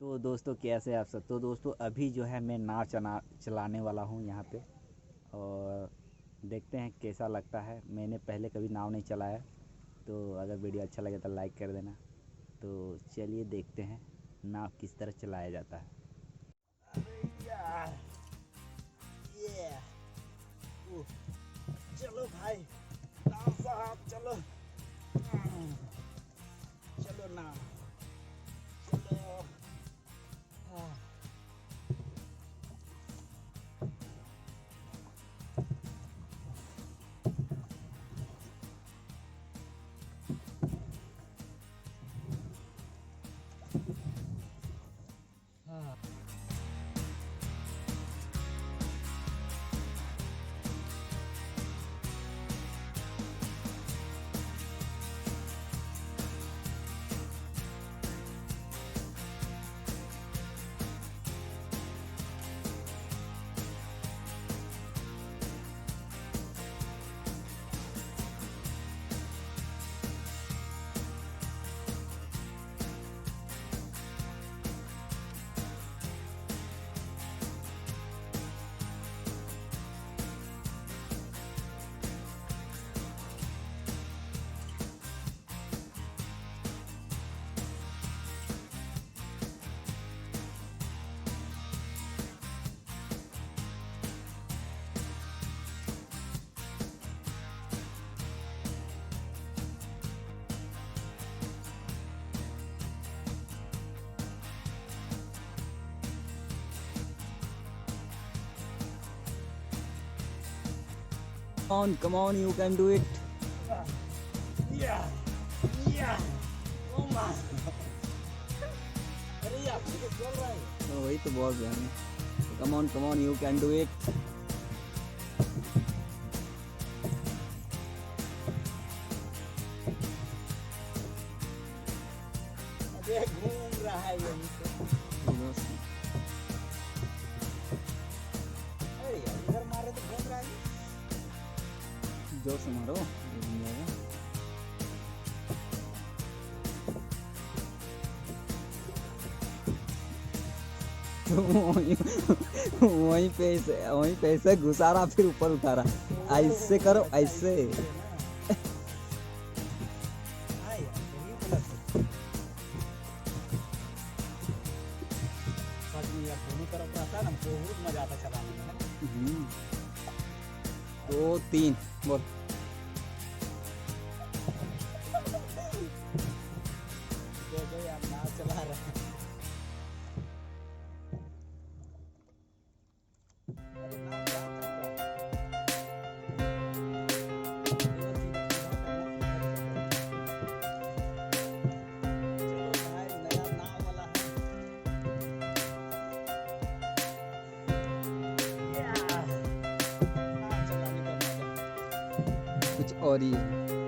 तो दोस्तों कैसे हैं आप सब। तो दोस्तों अभी जो है मैं नाव चलाने वाला हूँ यहाँ पे। और देखते हैं कैसा लगता है। मैंने पहले कभी नाव नहीं चलाया। तो अगर वीडियो अच्छा लगे तो लाइक कर देना। तो चलिए देखते हैं नाव किस तरह चलाया जाता है। अरे यार, ये चलो भाई, नाव साहब चलो। चलो नाव, चलो। हाँ। Come on, you can do it. Yeah, yeah. Oh my. अरे यार, ये तो चल रहा है। तो वही तो बहुत ध्यान है। Come on, you can do it. अबे घूम रहा है ये नीचे। अरे यार, इधर मारे तो घूम रहा है। जोर से मारो, ये घूम जाएगा। वहीं पे ऐसे घुसा रहा, फिर ऊपर उठा रहा। ऐसे करो, ऐसे। दोनों तरफ रहता ना, बहुत मजा आता चलाने में। 2 3 बोल। देखो यार, नाव चला रहे हैं। कुछ और ही है।